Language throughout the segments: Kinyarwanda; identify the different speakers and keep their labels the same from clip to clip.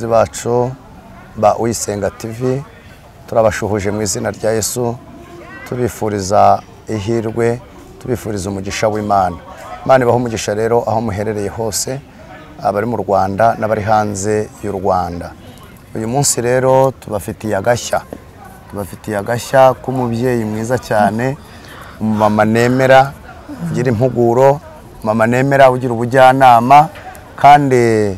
Speaker 1: bacu ba Uyisenga TV turabashuhuje mu izina rya Yesu tubifuriza ihirwe tubifuriza umugisha w'Imana. Imana ibaho umugisha rero aho muherereye hose abari mu Rwanda n'abari hanze y'u Rwanda. Uyu munsi rero tubafitiye agashya k'umubyeyi mwiza cyane, mama nemera ugira impuguro, mama nemera ugira ubujyanama kandi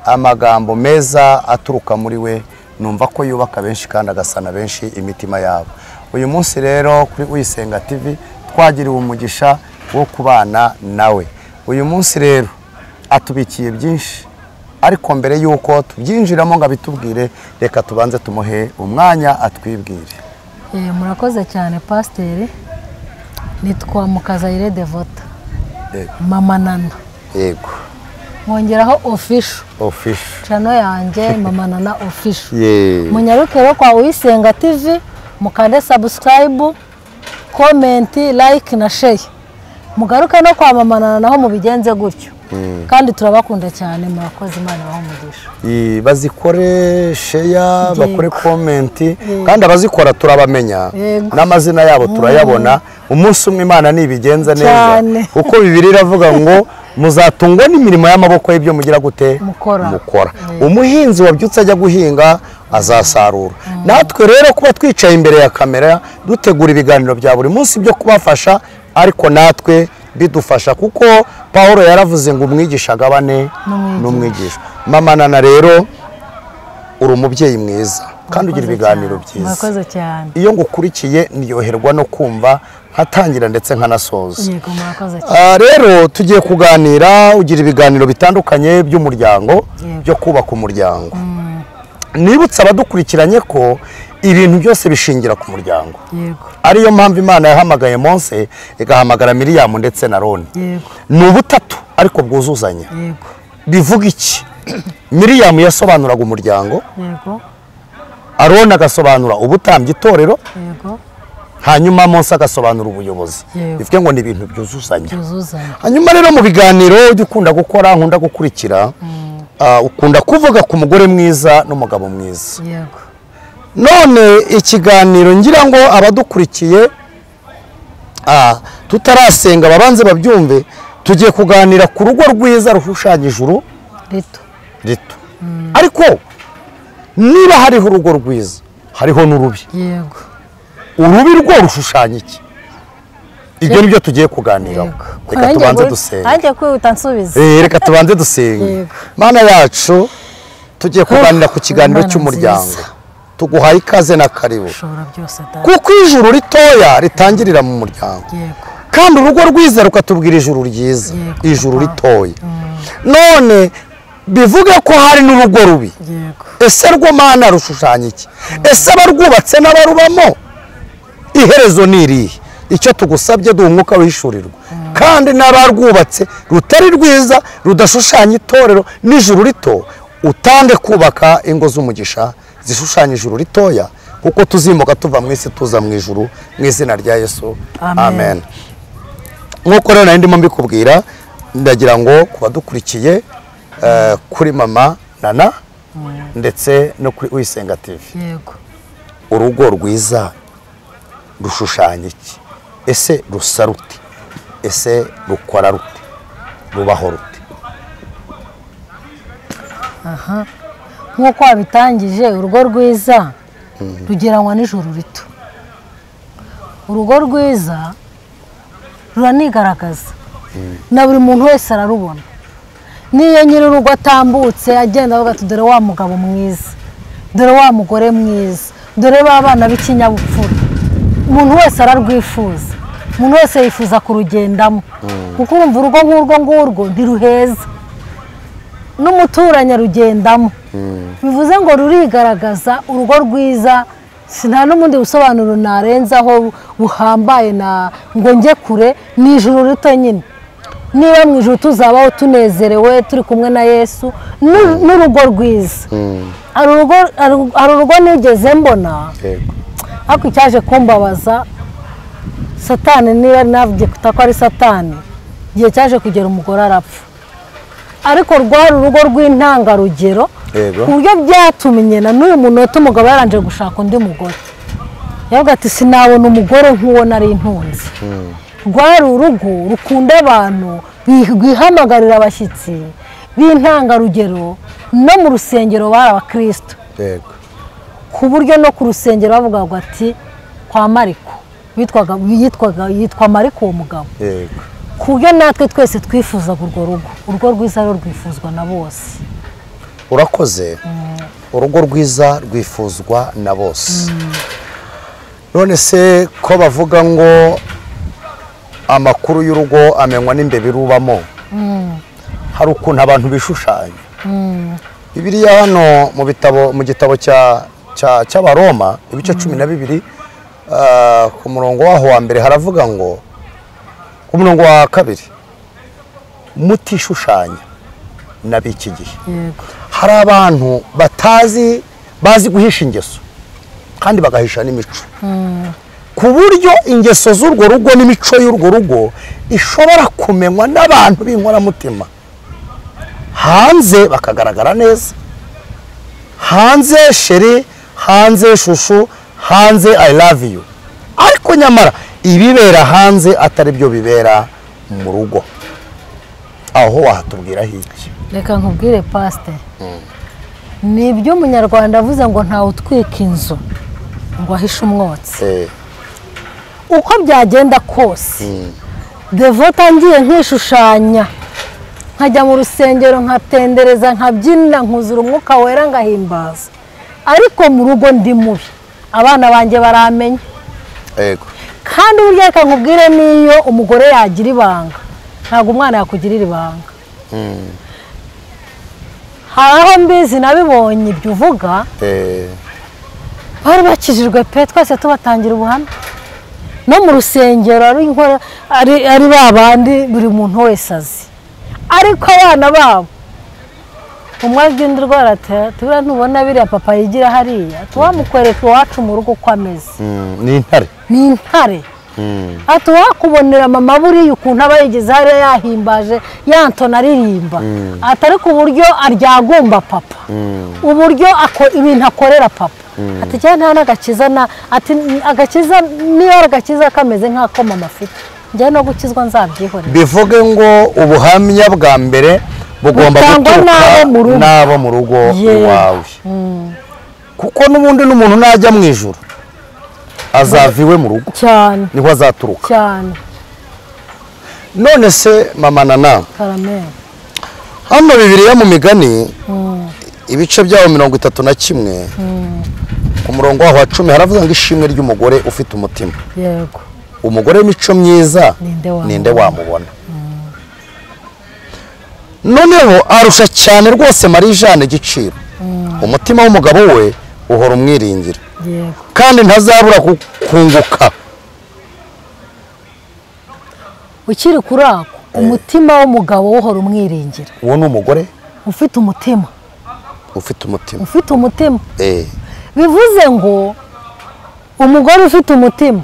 Speaker 1: amagambo meza aturuka muri we numva ko yubaka benshi kandi agasana benshi imitima yabo. Uyu munsi rero kuri Uyisenga TV twagiriwe umugisha wo kubana nawe. Uyu munsi rero atubikiye byinshi, ariko mbere yuko tubyinjiramo ngo abitubwire reka tubanze tumuhe umwanya atwibwire.
Speaker 2: Murakoze cyane Pasiteri, nitwa Mukazayire Devota, Mama Nana.
Speaker 1: Yego.
Speaker 2: Mwongeraho official channel yanjye Mama Nana official. Munyaruke rero kwa Uyisenga TV, mukande subscribe, comment, like na share. Mugaruke no kwa Mama Nana naho mubigenze gutyo. Kandi turabakunda cyane, murakoze, Imana ibahe umugisha. Bazikore share, bakore comment, kandi abazikora turabamenya n'amazina yabo turayabona. Umunsi umwe Imana nibigenza neza uko Bibiliya iravuga ngo muzatungwa n'imirimo y'amaboko y'ibyo mugira gute mukora. Umuhinzi wabyutse ajya guhinga azasarura. Natwe rero kuba twicaye imbere ya kamera dutegura ibiganiro bya buri munsi byo kubafasha, ariko natwe bidufasha kuko Paulo yaravuze ngo umwigisha agabane n'umwigisha. Mama Nana rero uri umubyeyi mwiza kandi ugira ibiganiro byiza. Murakoze cyane.
Speaker 1: Iyo ngukurikiye ndyoherwa no kumva nkatangira ndetse nkanasoza.
Speaker 2: Yego, murakoze cyane.
Speaker 1: Rero tugiye kuganira, ugira ibiganiro bitandukanye by'umuryango byo kubaka umuryango. Nibutsa abadukurikiranye ko ibintu byose bishingira ku muryango.
Speaker 2: Yego.
Speaker 1: Ariyo mpamvu Imana yahamagaye Mose igahamagara Miriyamu ndetse na Aroni.
Speaker 2: Yego.
Speaker 1: Ni ubutatu ariko bwuzuzanya.
Speaker 2: Yego.
Speaker 1: Bivuga iki? Miriyamu yasobanuraga umuryango.
Speaker 2: Yego.
Speaker 1: Aroni agasobanura ubutambyi itorero.
Speaker 2: Yego.
Speaker 1: Hanyuma Mose agasobanura ubuyobozi. Bivuge ngo ni ibintu byuzuzanya. Hanyuma rero mu biganiro ujye ukunda gukora, nkunda gukurikira, ukunda kuvuga ku mugore mwiza n'umugabo mwiza.
Speaker 2: Yego.
Speaker 1: None ikiganiro ngira ngo abadukurikiye tutarasenga babanze babyumve, tugiye kuganira ku rugo rwiza rushushanya ijuru rito. Ariko niba hariho urugo rwiza hariho n'urubi.
Speaker 2: Yego.
Speaker 1: Urubi rwo rushushanya iki? Ibyo nibyo tugiye kuganiraho. Reka tubanze dusenge.
Speaker 2: Nanjye kwihuta nsubiza.
Speaker 1: Reka tubanze dusenge. Mana yacu, tugiye kuganira ku kiganiro cy'umuryango. Tuguhaye ikaze na karibu. Kuko ijuru ritoya ritangirira mu muryango. Kandi urugo rwiza rukatubwira ijuru ryiza, ijuru ritoya. None bivuga ko hari n'urugo rubi. Ese rwo Mana rushushanya iki? Ese abarwubatse n'abarubamo iherezo ni irihe? Icyo tugusabye duha umwuka wishurirwa. Kandi n'abarwubatse rutari rwiza, rudashushanya itorero n'ijuru rito, utange kubaka ingo z'umugisha zishushanya ijuru ritoya, kuko tuzimuka tuva mu isi tuza mu ijuru, mu izina rya Yesu. Amen. Nk'uko rero nari ndimo mbikubwira, ndagira ngo kubadukurikiye kuri Mama Nana ndetse no kuri Uyisenga TV.
Speaker 2: Yego.
Speaker 1: Urugo rwiza rushushanya iki? Ese rusa rute? Ese rukora rute? Rubaho rute?
Speaker 2: Nk'uko wabitangije, urugo rwiza rugereranywa n'ijuru rito. Urugo rwiza ruranigaragaza na buri muntu wese ararubona. Niyo nyir'urugo atambutse agenda avuga ati dore wa mugabo mwiza, dore wa mugore mwiza, dore ba bana b'ikinyabupfura, umuntu wese ararwifuza, umuntu wese yifuza kurugendamo. Kuko urumva urugo nk'urwo ngurwo ntiruheza, n'umuturanyi arugendamo. Bivuze ngo rurigaragaza. Urugo rwiza nta n'ubundi busobanuro narenzaho buhambaye ngo njye kure, ni ijuru rito nyine. Niba mu ijuru tuzabaho tunezerewe turi kumwe na Yesu, n'urugo rwiza. Hari urugo nigeze mbona, ariko icyaje kumbabaza, Satani niba navuge ko ari Satani, igihe cyaje kugera umugore arapfa. ariko rwari urugo rw'intangarugero ku buryo byatumye na n'uyu munota umugabo yaranje gushaka undi mugore yavuga ati sinabona umugore nk'uwo nari intunze rwari urugo rukunda abantu rwihamagarira abashyitsi b'intangarugero no mu rusengero bari abakristo ku buryo no ku rusengero bavugaga ati kwa Mariko yitwa Mariko uwo mugabo ku buryo natwe twese twifuzaga urwo rwiza rero rwifuzwa na bose.
Speaker 1: Urakoze. Urugo rwiza rwifuzwa na bose. None se ko bavuga ngo amakuru y'urugo amenywa n'imbebe rubamo, hari ukuntu abantu bishushanya. Bibiliya hano mu gitabo cy'Abaroma ibice 12 ku murongo waho wa mbere haravuga ngo ku murongo wa kabiri mutishushanya nabiki gihe. Hari abantu bazi guhisha ingeso kandi bagahisha n'imico ku buryo ingeso z'urwo rugo n'imico y'urwo rugo ishobora kumenywa n'abantu b'inkoramutima hanze bakagaragara neza, hanze sheri, hanze shushu, hanze I love you, ariko nyamara ibibera hanze atari byo bibera mu rugo. Aho wahatubwira hiki?
Speaker 2: Reka nkubwire pastor, ni ibyo umunyarwanda avuze ngo ntawe utwika inzu ngo ahishe umwotsi. Uko byagenda kose devota ngiye nkishushanya nkajya mu rusengero nkatendereza nkabyina nkuzura umwuka wera ngahimbaza, ariko mu rugo ndi mubi abana banjye baramenya. Kandi burya reka nkubwire niyo umugore yagira ibanga ntabwo umwana yakugirira ibanga. Hari aho mbizi nabibonye ibyo uvuga bari bakijijwe pe twese tubatangira ubuhamya no mu rusengero ari babandi buri muntu wese azi, ariko abana babo umwe agenda urwara ati tubura ntubona biriya papa yigira hariya tuwamukwereka iwacu mu rugo uko ameze ni intare ati wakubonera mama buriya ukuntu aba yigeze hariya yahimbaje yantona aririmba atari ku buryo aryagumba papa uburyo ibintu akorera papa ati cyane nta n'agakiza ati agakiza niyo agakiza kameze nk'ako mama afite njye no gukizwa nzabyihorera.
Speaker 1: Bivuge ngo ubuhamya bwa mbere bugomba guturuka n'abo mu rugo iwawe kuko n'ubundi n'umuntu najya mu ijuru azaviwe mu rugo
Speaker 2: cyane
Speaker 1: niho azaturuka
Speaker 2: cyane.
Speaker 1: None se mama Nana hano Bibiliya mu migani ibice byaho 31 ku murongo wa 10 haravuga ngo ishimwe ry'umugore ufite umutima.
Speaker 2: Yego.
Speaker 1: Umugore w'imico myiza ninde wamubona. Noneho arusha cyane rwose Marie Jeanne igiciro. Umutima w'umugabo we uhora umwiringira.
Speaker 2: Yego.
Speaker 1: Kandi ntazabura kunguka.
Speaker 2: Ukiri kurako umutima w'umugabo uhora umwiringira.
Speaker 1: Uwo ni umugore
Speaker 2: ufite umutima.
Speaker 1: Ufite umutima.
Speaker 2: Bivuze ngo umugore ufite umutima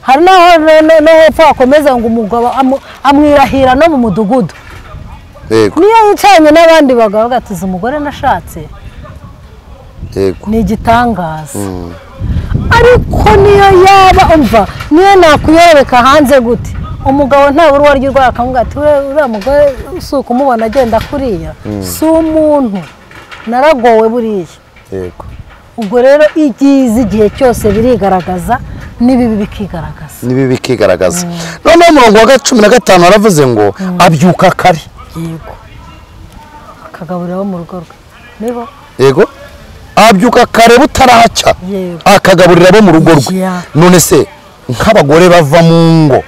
Speaker 2: hari naho no hepfo akomeza ngo umugabo amwirahira no mu mudugudu. Niyo yicanye n'abandi bagabo gatuza umugore nashatse ni igitangaza. Ariko niyo yaba umva niyo nakuyoreka hanze gute umugabo nta buri waryo rwa akavuga ati uriya mugore usuka umubona agenda kuriya si umuntu naragowe buriya. Ubwo rero igihe cyose birigaragaza nibibi bikigaragaza. None umurongo wa 15 haravuze ngo abyuka kare. Yego. Akagaburira mu rugo rwe. Nibo? Yego. Abyuka kare butaracya. Akagaburira bo mu rugo rwe. None se nk'abagore bava mu ngo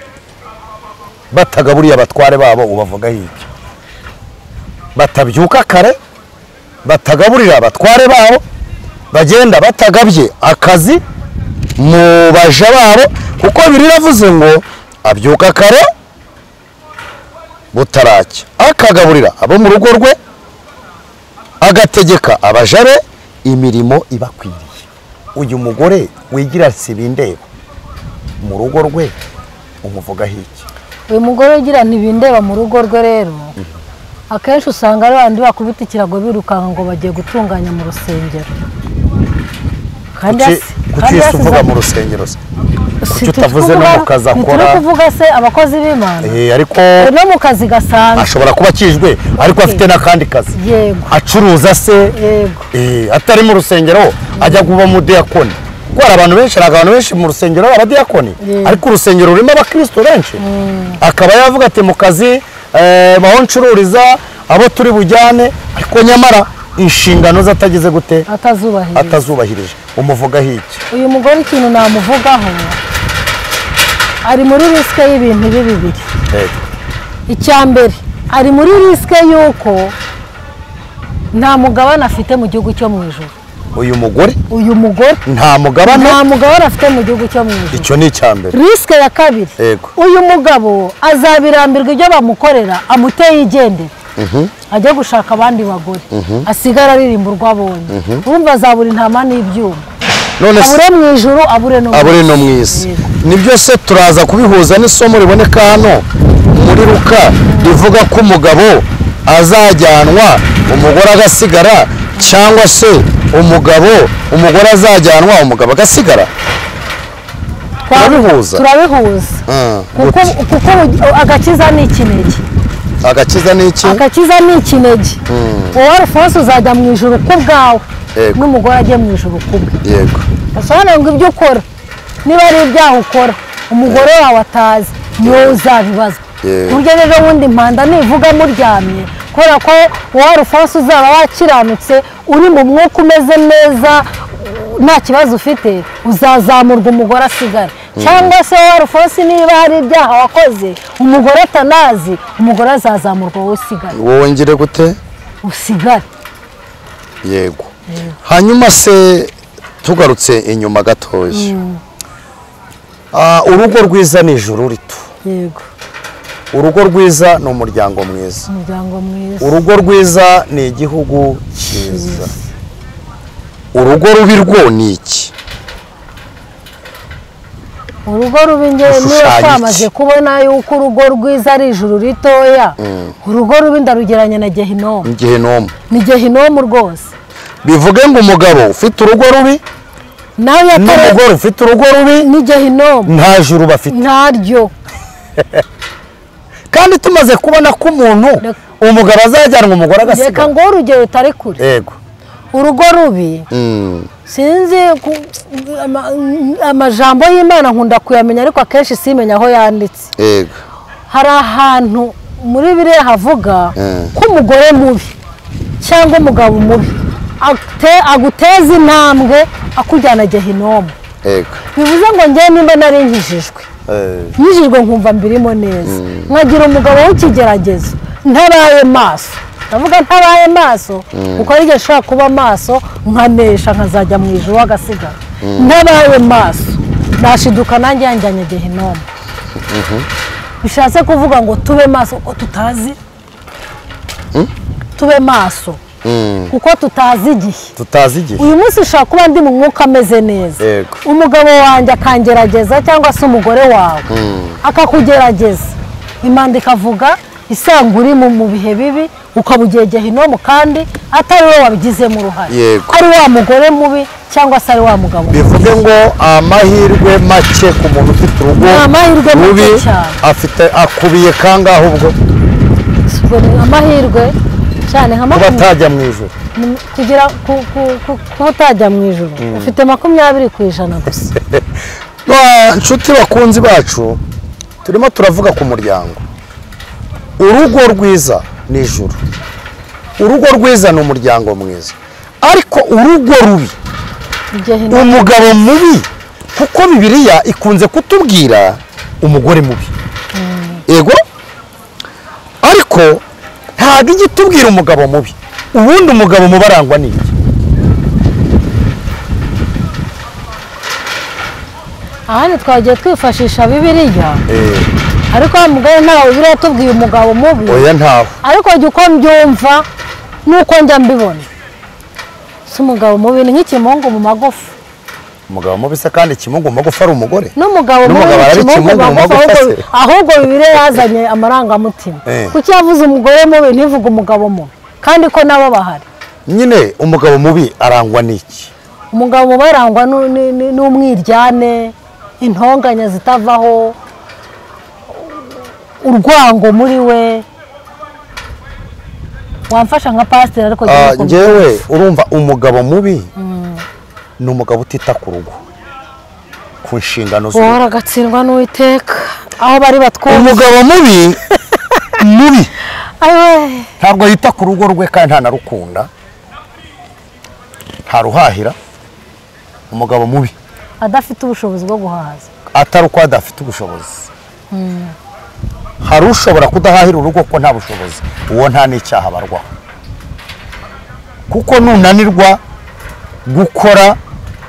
Speaker 2: batagaburiye abatware babo ubavuga hiki? Batabyuka kare batagaburira abatware babo bagenda batagabye akazi mu baja babo kuko biriravuze ngo abyuka kare butaracya akagaburira abo mu rugo rwe agategeka abajare imirimo ibakwiriye. Uyu mugore wigira sibindeba mu rugo rwe umuvuga hiki? Uyu mugore ugira ntibindeba mu rugo rwe rero akenshi usanga ari bandi bakubita ikirago birukanka ngo bagiye gutunganya mu rusengero.
Speaker 1: Kuki uvuga mu rusengero se? Kuki utavuze no mu kazi akora?
Speaker 2: Turi kuvuga se abakozi b'Imana.
Speaker 1: Ariko
Speaker 2: no mu kazi gasanzwe
Speaker 1: ashobora kuba akijwe ariko afite n'akandi kazi.
Speaker 2: Yego.
Speaker 1: Acuruza se?
Speaker 2: Yego.
Speaker 1: Atari mu rusengero ajya kuba mu diakoni. Kuko hari abantu benshi mu rusengero abadiyakoni, ariko urusengero rurimo abakristo benshi. Akaba yavuga ati mu kazi baho ncururiza abo turi bujyane, ariko nyamara inshingano zatagize gute? Atazubahirije. Umuvugaho iki?
Speaker 2: Uyu mugore ikintu namuvugaho, ari muri risike y'ibintu bibiri. Icya mbere, ari muri risike y'uko nta mugabane afite mu gihugu cyo mu ijuru.
Speaker 1: Uyu mugore
Speaker 2: nta mugabane afite mu gihugu cyo mu ijuru.
Speaker 1: Icyo ni icya mbere.
Speaker 2: Risike ya kabiri, uyu mugabo azabirambirwa ibyo bamukorera, amuteye yigendera, ajya gushaka abandi bagore, asigara aririmba urwo abonye. Urumva azabura intama n'ibyuma, abure mu ijuru abure no mu isi.
Speaker 1: Nibyo se turaza kubihuza n'isomo riboneka hano muri Luka rivuga ko umugabo azajyanwa umugore agasigara, cyangwa se umugore azajyanwa umugabo agasigara.
Speaker 2: Turabihuza kuko agakiza ni ikinege.
Speaker 1: Agakiza ni iki?
Speaker 2: Agakiza ni ikinege. Wowe Alphonse uzajya mu ijuru ku bwawe, n'umugore ajye mu ijuru ku bwe.
Speaker 1: Yego.
Speaker 2: Asobanura ngo ibyo ukora, niba ari ibyaha ukora umugore wawe atazi, niwe uzabibazwa. Burya rero wundi impanda nivuga muryamye, kubera ko wowe Alphonse uzaba wakiranutse, uri mu mwuka umeze neza, nta kibazo ufite, uzazamurwa umugore asigara. Cyangwa se wowe Alphonse niba hari ibyaha wakoze umugore atanazi, umugore azazamurwa wowe usigare.
Speaker 1: Wowe ngire gute?
Speaker 2: Usigare.
Speaker 1: Yego. Hanyuma se tugarutse inyuma gatoya, urugo rwiza ni ijuru rito.
Speaker 2: Yego.
Speaker 1: Urugo rwiza ni umuryango mwiza. Urugo rwiza ni igihugu cyiza. Urugo rubi rwo ni iki?
Speaker 2: Urugo rubi ngewe niyo twamaze kubona yuko urugo rwiza ari ijuru ritoya. Urugo rubi ndarugeranya na Gehinomu. Ni Gehinomu rwose.
Speaker 1: Bivuge ngo umugabo ufite urugo rubi n'umugore ufite urugo rubi
Speaker 2: ni Gehinomu.
Speaker 1: Nta juru bafite.
Speaker 2: Ntaryo.
Speaker 1: Kandi tumaze kubona ko umuntu umugabo azajyanwa umugore agasigara.
Speaker 2: Reka ngo urugero utari kure.
Speaker 1: Yego.
Speaker 2: Urugo rubi sinzi amajambo y'Imana nkunda kuyamenya, ariko akenshi simenya aho yanditse.
Speaker 1: Yego.
Speaker 2: Hari ahantu muri Bibiliya havuga ko umugore mubi cyangwa umugabo mubi aguteza intambwe akujyana Gehinomu.
Speaker 1: Yego.
Speaker 2: Bivuze ngo njye nimba nari nkijijwe, nkumva mbirimo neza, nkagira umugabo w'ikigeragezo, ntabaye maso. Ndavuga ntabaye maso kuko ari gishaka kuba maso, nkanesha nkazajya mu ijuru agasigara. Ntabaye maso nashiduka nanjye yanjyanye Gehinomu. Bishatse kuvuga ngo tube maso kuko tutazi, tube maso kuko tutazi igihe. Uyu munsi ushaka kuba ndi mu mwuka ameze neza, umugabo wanjye akangerageza, cyangwa se umugore wawe akakugerageza, Imana ikavuga isanga uri mu bihe bibi, ukaba ugiye Gehinomu kandi atari wowe wabigizemo uruhare, ari wa mugore mubi cyangwa se ari wa mugabo.
Speaker 1: Bivuge ngo amahirwe make ku muntu ufite urugo rubi akubiye kangahe ubwo?
Speaker 2: Amahirwe cyane nka
Speaker 1: kuba utajya mu ijuru.
Speaker 2: Kugira kuba utajya mu ijuru ufite 20% gusa.
Speaker 1: Nshuti bakunzi bacu, turimo turavuga ku muryango. Urugo rwiza ni ijuru. Urugo rwiza ni umuryango mwiza. Ariko urugo rubi, umugabo mubi, kuko Bibiliya ikunze kutubwira umugore mubi. Yego. Ariko ntabwo ijya itubwira umugabo mubi. Ubundi umugabo mubi arangwa n'iki?
Speaker 2: Ahandi twagiye twifashisha Bibiliya, ariko umugore ntawe Bibiliya yatubwiye umugabo mubi.
Speaker 1: Oya ntawe.
Speaker 2: Ariko jya uko mbyumva nuko njya mbibona, si umugabo mubi ni nk'ikimongo mu magufa.
Speaker 1: umugabo mubi se kandi kimungu magufa ari umugore
Speaker 2: n'umugabo mubi kimungu magufa ahubwo bibire yazanye amarangamutima kuki yavuze umugore mubi ntivuga umugabo mubi kandi ko nabo bahari
Speaker 1: nyine umugabo mubi arangwa n'iki
Speaker 2: umugabo mubi arangwa n'umwiryane intonganya zitavaho urwango muri we wamfasha nka pasiteri ariko
Speaker 1: njyewe urumva umugabo mubi ni umugabo utita ku rugo ku nshingano
Speaker 2: ze uhora agatsindwa n'uwiteka aho bari batwumva
Speaker 1: umugabo mubi ntabwo yita ku rugo rwe kandi ntanarukunda ntaruhahira umugabo mubi
Speaker 2: adafite ubushobozi bwo guhaza
Speaker 1: atari uko adafite ubushobozi hari ushobora kudahahira urugo ko nta bushobozi uwo nta n'icyaha abarwaho kuko nunanirwa gukora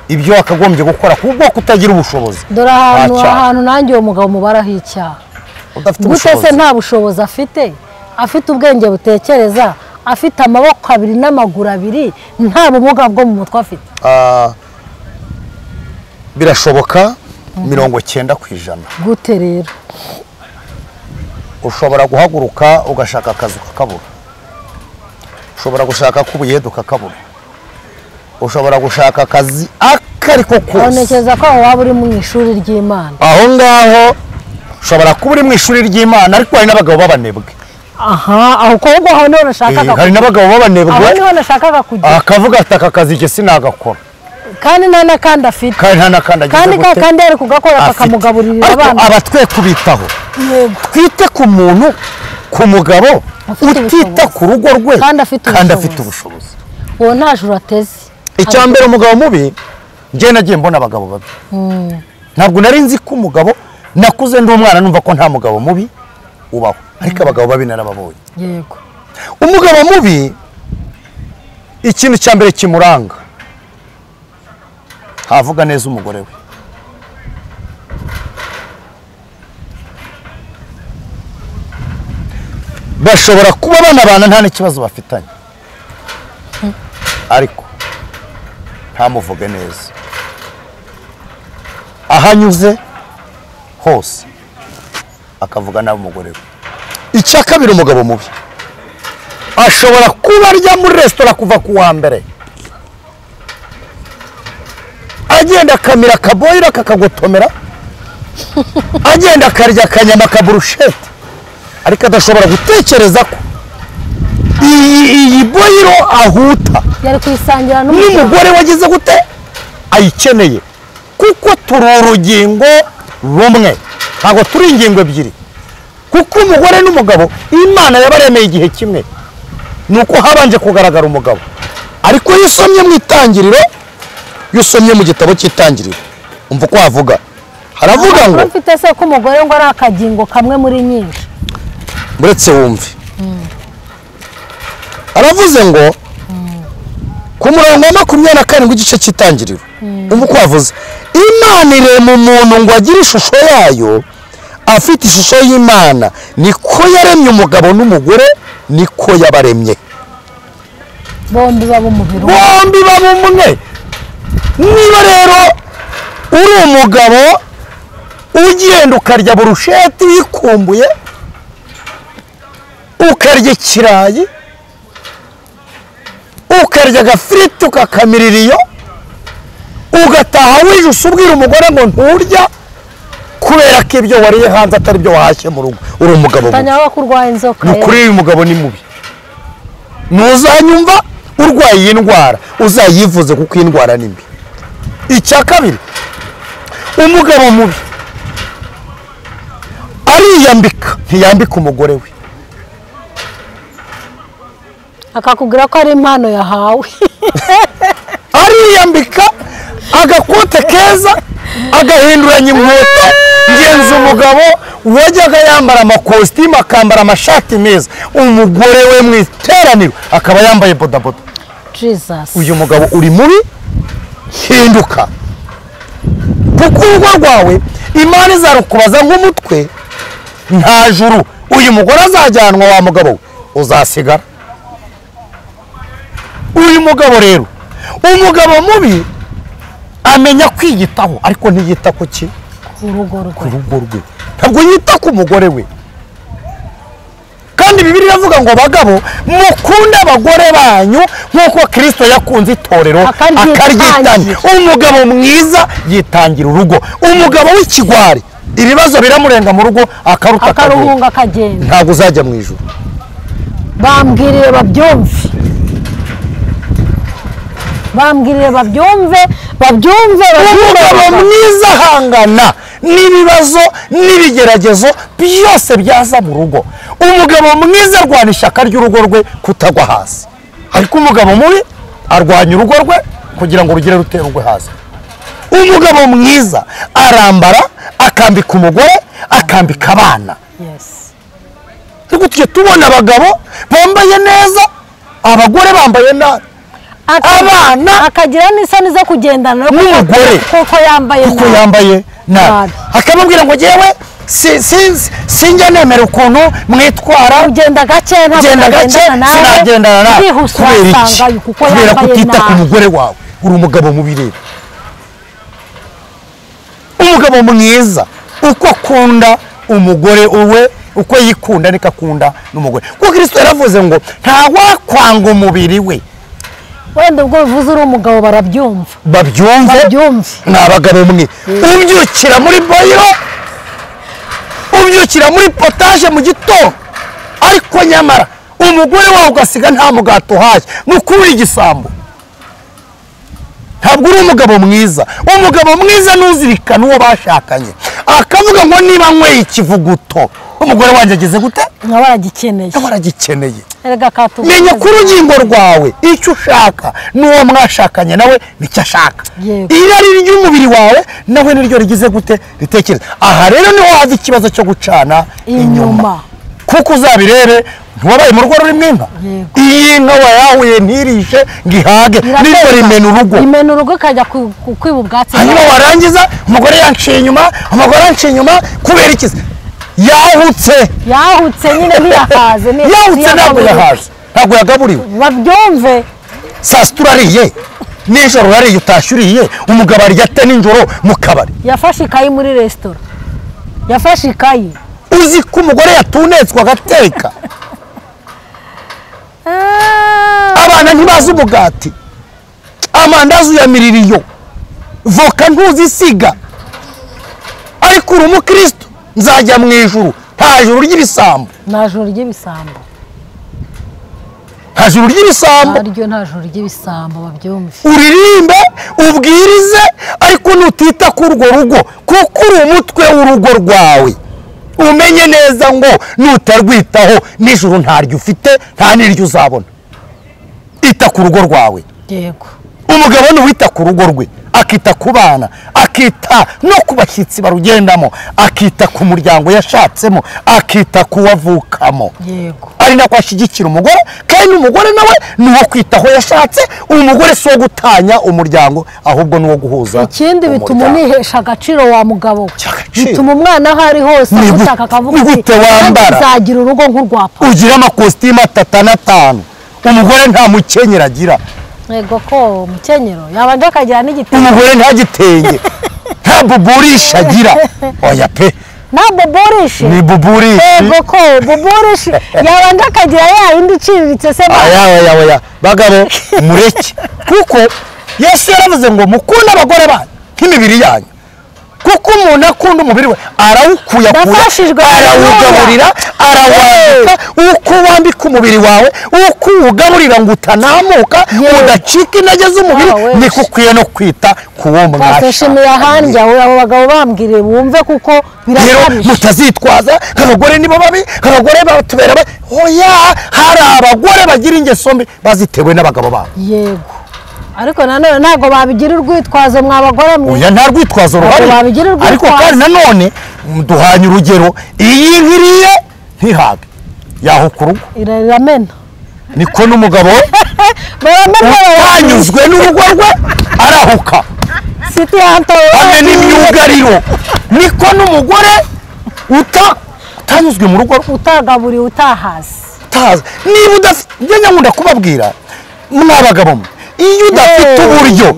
Speaker 1: ibyo wakagombye gukora kubwo kutagira ubushobozi
Speaker 2: dore ahantu nanjye uwo mugabo mubaraho icyaha gute se nta bushobozi afite ubwenge butekereza afite amaboko abiri n'amaguru abiri nta bumuga bwo mu mutwe afite
Speaker 1: birashoboka 90%.
Speaker 2: gute rero
Speaker 1: ushobora guhaguruka ugashaka akazi ukakabura ushobora gushaka kubuyede ukakabura ushobora gushaka akazi akariko kose
Speaker 2: onekeza ko waba uri mu ishuri ry'Imana
Speaker 1: aho ngaho ushobora kuba uri mu ishuri ry'Imana ariko hari n'abagabo babanebwe
Speaker 2: aho ko aho niho nashakaga
Speaker 1: hari n'abagabo babanebwe
Speaker 2: aho niho nashakaga kujya
Speaker 1: akavuga ati aka kazi ke sinagakora
Speaker 2: kandi nta nakandi afite kandi ari kugakora akamugaburira abana
Speaker 1: abatwe kubitaho twite ku muntu ku mugabo utita ku rugo rwe kandi afite ubushobozi
Speaker 2: uwo nta juru ateze
Speaker 1: icyambere umugabo mubi njye nagiye mbona abagabo babi ntabwo nari nzi ko umugabo nakuze ndi umwana numva ko nta mugabo mubi ubaho ariko abagabo babi narababonye
Speaker 2: yego
Speaker 1: umugabo mubi ikintu cyambere kimuranga havuga neza umugore we bashobora kuba banabana nta n'ikibazo bafitanye ariko ntamuvuge neza ahanyuze hose akavuga nabi umugore we icya kabiri umugabo mubi ashobora kuba arya muri resitora kuva ku wa mbere agenda akamira akaboyira kakagotomera agenda akarya akanyama kaburushete ariko adashobora gutekereza ko iyi boyiro ahuta
Speaker 2: yari kuyisangira
Speaker 1: n'umugore wagize gute ayikeneye kuko turi urugingo rumwe ntabwo turi ingingo ebyiri kuko umugore n'umugabo Imana yabaremeye igihe kimwe nuko habanje kugaragara umugabo ariko iyo usomye mu itangiriro iyo usomye mu gitabo cy'itangiriro umva uko havuga haravuga ngo
Speaker 2: mfite se ko umugore ngo ari akagingo kamwe muri nyinshi
Speaker 1: muretse wumve aravuze ngo ku murongo wa 27 w'igice cy'itangiriro umva uko havuze Imana irema umuntu ngo agire ishusho yayo afite ishusho y'Imana niko yaremye umugabo n'umugore niko yabaremye
Speaker 2: bombi baba
Speaker 1: umwe niba rero uri umugabo ugenda ukarya burusheti wikumbuye ukarya ikirayi ukarya agafiriti ukakamirira iyo ugataha wijuse ubwira umugore ngo nturya kubera ko ibyo wariye hanze atari byo wahashye mu rugo uri umugabo kuri uyu mugabo ni mubi ntuzanyumva urwaye iyi ndwara uzayivuze kuko iyi ndwara ni mbi icya kabiri umugabo mubi ariyambika ntiyambika umugore we
Speaker 2: akakubwira ko ari impano yahawe
Speaker 1: ariyambika agakote keza agahinduranya inkweto ngenzi umugabo wajyaga yambara amakositimu akambara amashati meza umugore we mu iteraniro akaba yambaye bodaboda uyu mugabo uri mubi hinduka kuko urugo rwawe Imana izarukubaza nk'umutwe nta juru uyu mugore azajyanwa wa mugabo we uzasigara uyu mugabo rero umugabo mubi amenya kwiyitaho ariko ntiyita ku ki
Speaker 2: urugo
Speaker 1: rwe ntabwo yita ku mugore we kandi Bibiliya iravuga ngo bagabo mukunde abagore banyu nk'uko Kristo yakunze itorero akaryitanga umugabo mwiza yitangira urugo umugabo w'ikigwari ibibazo biramurenga mu rugo
Speaker 2: akaruhunga akagenda
Speaker 1: ntabwo uzajya mu ijuru
Speaker 2: bambwiriye babyumve
Speaker 1: umugabo mwiza ahangana n'ibibazo n'ibigeragezo byose byaza mu rugo umugabo mwiza arwana ishyaka ry'urugo rwe kutagwa hasi ariko umugabo mubi arwanya urugo rwe kugira ngo rugire rutere urwe hasi umugabo mwiza arambara akambika umugore akambika abana ariko tujye tubona abagabo bambaye neza abagore bambaye nabi abana
Speaker 2: akagira n'isoni zo kugendana
Speaker 1: n'umugore
Speaker 2: kuko yambaye
Speaker 1: nabi akamubwira ngo jewe sinjya nemera ukuntu mwitwara
Speaker 2: ugenda gake
Speaker 1: sinagendana nawe kubera kutita ku mugore wawe uri umugabo mubireba umugabo mwiza uko akunda umugore uwe uko yikunda niko akunda n'umugore kuko Kristo yaravuze ngo ntawakwanga umubiri we
Speaker 2: wenda ubwo bivuze uri umugabo
Speaker 1: babyumve ni abagabo mwe ubyukira muri boyiro ubyukira muri potaje mu gitondo ariko nyamara umugore wawe ugasiga nta mugato uhashye mukuri igisambo ntabwo uri umugabo mwiza n'uzirikana uwo bashakanye akavuga ngo niba nkweye ikivuguto umugore wanjye ageze gute
Speaker 2: nkaba
Speaker 1: aragikeneye menya ku rugingo rwawe icyo ushaka n'uwo mwashakanye nawe nicyo ashaka irari ry'umubiri wawe nawe niryo rigize gute ritekereza aha rero niho haza ikibazo cyo gucana inyuma kuko uzabirebe ntiwabaye mu rugo rurimo inka iyi nka wayahuye ntirishe ngo ihage niryo rimena
Speaker 2: urugo ikajya kwiba ubwatsi
Speaker 1: hanyuma warangiza umugore yanciye inyuma kubera ikizi
Speaker 2: yahutse nyine ntiyahaze
Speaker 1: ntabwo yagaburiwe
Speaker 2: babyumve
Speaker 1: saa sita urariye nijoro urariye utashye uriye umugabo arya ate nijoro mu kabari
Speaker 2: yafashe ikayi muri resitora
Speaker 1: uzi ko umugore yatunetswe agateka abana ntibazi umugati amandazi uyamirira iyo voka ntuzisiga ariko uri umukristo nzajya mu ijuru nta juru ry'ibisambo
Speaker 2: babyumve
Speaker 1: uririmbe ubwirize ariko nutita ku urwo rugo kuko uri umutwe w'urugo rwawe umenye neza ngo nutarwitaho nijoro ntaryo ufite nta n'iryo uzabona ita ku rugo rwawe umugabo nuwita ku rugo rwe akita ku bana akita no ku bashyitsi barugendamo akita ku muryango yashatsemo akita ku wavukamo ari nako ashyigikira umugore kandi umugore nawe nuwo kwitaho yashatse umugore si wo gutanya umuryango ahubwo nuwo guhuza
Speaker 2: ikindi bituma unihesha agaciro wa mugabo bituma umwana aho ari hose agushaka akavuga
Speaker 1: ati
Speaker 2: uzagira urugo nk'urwapa
Speaker 1: ugira amakositimu 3 5 umugore nta mukenyero agira
Speaker 2: yego ko umukenyero yabanje akagira n'igitenge
Speaker 1: umugore ntagitenge nta buburisha agira oya pe
Speaker 2: na buburishe
Speaker 1: ni buburishe
Speaker 2: yego ko buburishe yabanje akagira yindi iciriritse se
Speaker 1: oya bagabo mureke kuko Yesu yaravuze ngo mukunde abagore banyu nk'imibiri yanyu kuko umuntu akunda umubiri we arawukuyakuya arawugaburira arawambika uko wambika umubiri wawe uko uwugaburira ngo utanamuka udacika intege z'umubiri niko ukwiye no kwita ku wo
Speaker 2: mwashimiye ahandi abo bagabo bambwire bumve kuko
Speaker 1: birakabije mutazitwaza abagore nibo babi abagore batubera oya hari abagore bagira ingeso mbi bazitewe n'abagabo babo
Speaker 2: yego ariko nanone ntabwo babigira urwitwazo mwabagore mwe
Speaker 1: oya nta rwitwazo ruhari ariko kandi nanone duhanye urugero iyi nkiriye ntihage yahuka urugo
Speaker 2: iramena
Speaker 1: niko n'umugabo utanyuzwe n'urugo rwe arahuka hamwe n'imyugariro niko n'umugore utanyuzwe mu rugo
Speaker 2: utagaburiye utahaze
Speaker 1: niba udafite njya nkunda kubabwira mwabagabo mwe iyo udafite uburyo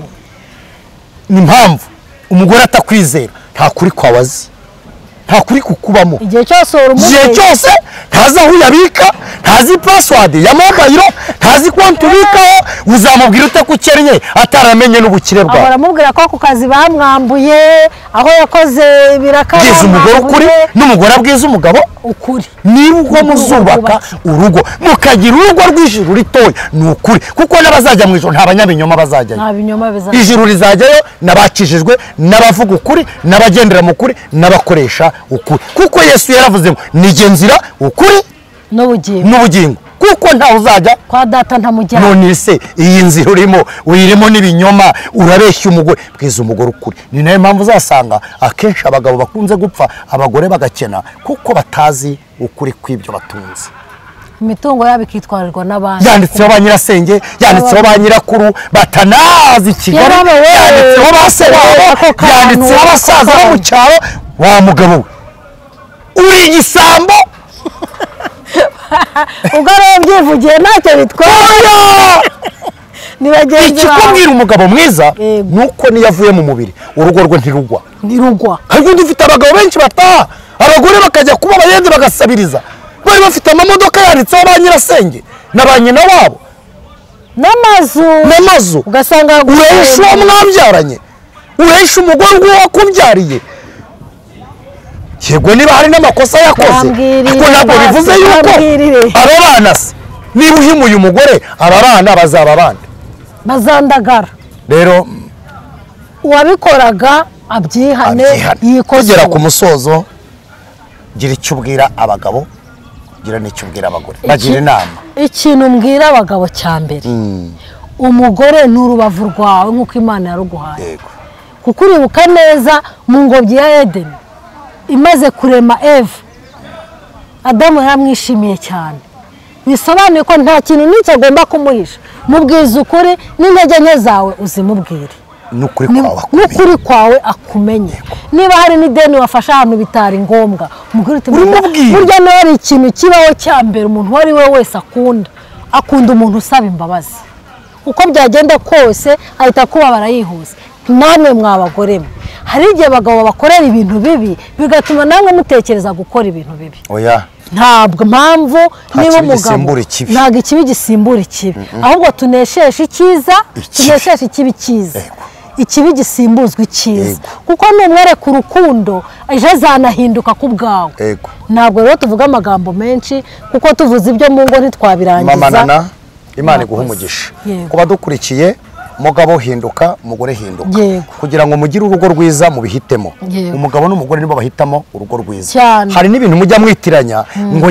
Speaker 1: ni impamvu umugore atakwizera nta kuri kwawe azi, nta kuri kukubamo.
Speaker 2: igihe cyose
Speaker 1: ntazi aho uyabika, ntazi password ya mobile, ntazi konti ubikaho, uzamubwira ute ko ukennye ataramenye n'ubukire bwawe?
Speaker 2: baramubwira ko ku kazi bamwambuye, aho yakoze biraka.
Speaker 1: Bwiza umugore ukuri n'umugore abwiza umugabo ukuri. Niba ubwo muzubaka urugo mukagira urugo rw'ijuru ritoya ni ukuri, kuko n'abazajya mu ijuru nta banyabinyoma bazajyayo.
Speaker 2: Nta binyoma bizajya.
Speaker 1: Ijuru rizajyayo n'abakijijwe, n'abavuga ukuri, n'abagendera mu kuri, n'abakoresha ukuri, kuko Yesu yaravuze ngo nige nzira ukuri n'ubugingo, kuko ntawe uzajya
Speaker 2: kwa data ntamujyana.
Speaker 1: None se iyi nzira uyirimo n'ibinyoma, urabeshya umugore. Bwiza umugore ukuri. Ni nayo mpamvu uzasanga akenshi abagabo bakunze gupfa, abagore bagakena, kuko batazi ukuri kw'ibyo batunze.
Speaker 2: Imitungo yabo ikitwarirwa n'abandi,
Speaker 1: yanditseho ba nyirasenge, yanditseho ba nyirakuru batanazi Kigali, yanditseho ba se wabo, yanditseho abasaza bo mu cyaro. Wa mugabo uri igisambo
Speaker 2: ubwo rero byivugiye ntacyo bitwara.
Speaker 1: Ikikubwira umugabo mwiza nuko niyo avuye mu mubiri urugo rwe ntirugwa. Ariko dufite abagabo benshi bataha, abagore bakajya kuba abayenzi bagasabiriza, bari bafite amamodoka yanditseho ba nyirasenge na ba nyina wabo n'amazu,
Speaker 2: ugasanga
Speaker 1: uresha uwo mwabyaranye, uresha umugore uwo wakubyariye. Yego niba hari n'amakosa yakoze, ariko ntabwo bivuze yuko aba bana se, niba uhimuye umugore aba bana bazaba bande,
Speaker 2: bazandagara.
Speaker 1: Rero
Speaker 2: uwabikoraga abyihane,
Speaker 1: kugera ku musozo. Gira icyo ubwira abagabo, gira n'icyo ubwira abagore, bagira inama.
Speaker 2: Ikintu mbwira abagabo cya mbere, umugore ni urubavu rwawe nk'uko Imana yaruguhaye, kuko uribuka neza mu ngobyi ya Edeni imaze kurema Eva, Adamu yaramwishimiye cyane. Bisobanuye ko nta kintu n'icyo agomba kumuhisha. Mubwiza ukuri, n'intege nke zawe uzimubwire, n'ukuri kwawe akumenye. Niba hari n'ideni wafashe ahantu bitari ngombwa, umubwire uti burya nawe ari ikintu kibaho cya mbere umuntu uwo ari we wese akunda umuntu usaba imbabazi. Uko byagenda kose ahita kubabara yihuse. Namwe mwabagore mwe, hari igihe abagabo bakorera ibintu bibi bigatuma namwe mutekereza gukora ibintu bibi. Ntabwo mpamvu niba umugabo ntabwo ikibi gisimbura ikibi, ahubwo tunesheshe icyiza, tunesheshe ikibi cyiza, ikibi gisimbuzwa icyiza, kuko numwereka urukundo ejo azanahinduka ku bwawe. Ntabwo rero tuvuga amagambo menshi, kuko tuvuze ibyo mu ngo ntitwabirangiza.
Speaker 1: Mama Imana iguha umugisha. Kuba dukurikiye, mugabo hinduka, umugore hinduka, kugira ngo mugire urugo rwiza mubihitemo. Umugabo n'umugore nibo bahitamo urugo rwiza. Hari n'ibintu mujya mwitiranya ngo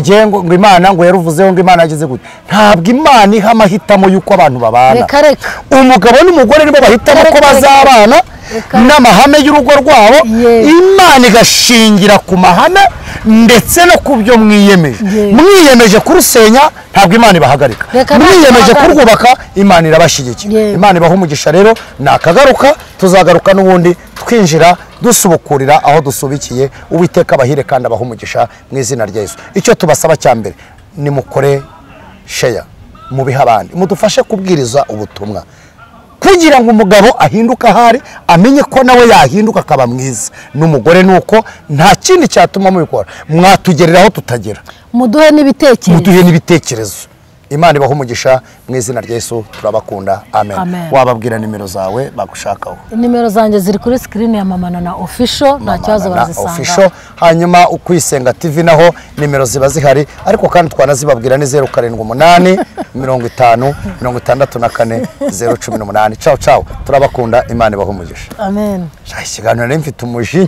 Speaker 1: Imana ngo yaruvuzeho ngo Imana yagize gute. Ntabwo Imana iha amahitamo y'uko abantu babana. Umugabo n'umugore nibo bahitamo ko bazabana n'amahame y'urugo rwabo. Imana igashingira ku mahame ndetse no ku byo mwiyemeje kurusenya, ntabwo Imana ibahagarika. Mwiyemeje kurwubaka, Imana irabashyigikiye. Imana ibaha umugisha. Rero nakagaruka, tuzagaruka n'ubundi twinjira dusubukurira aho dusubikiye. Uwiteka abahire kandi abaha umugisha mu izina rya Yesu. Icyo tubasaba cya mbere ni mukore share, mubihe abandi, mudufashe kubwiriza ubutumwa, kugira ngo umugabo ahinduka ahari, amenye ko nawe yahinduka akaba mwiza. N'umugore nuko, nta kindi cyatuma mubikora. Mwatugereraho tutagera, muduhe n'ibitekerezo. Imana ibaha umugisha mu izina rya Yesu, turabakunda. Amen. Wababwira nimero zawe bagushakaho? Nimero zanjye ziri kuri screen ya Mama Nana Official, nta kibazo barazisanga. Hanyuma Ukwisenga TV naho nimero ziba zihari, ariko kandi twanazibabwira ni 078 50 64 018. Ciao, turabakunda. Imana ibaha umugisha. Amen. Ikiganiro mfite umujinya.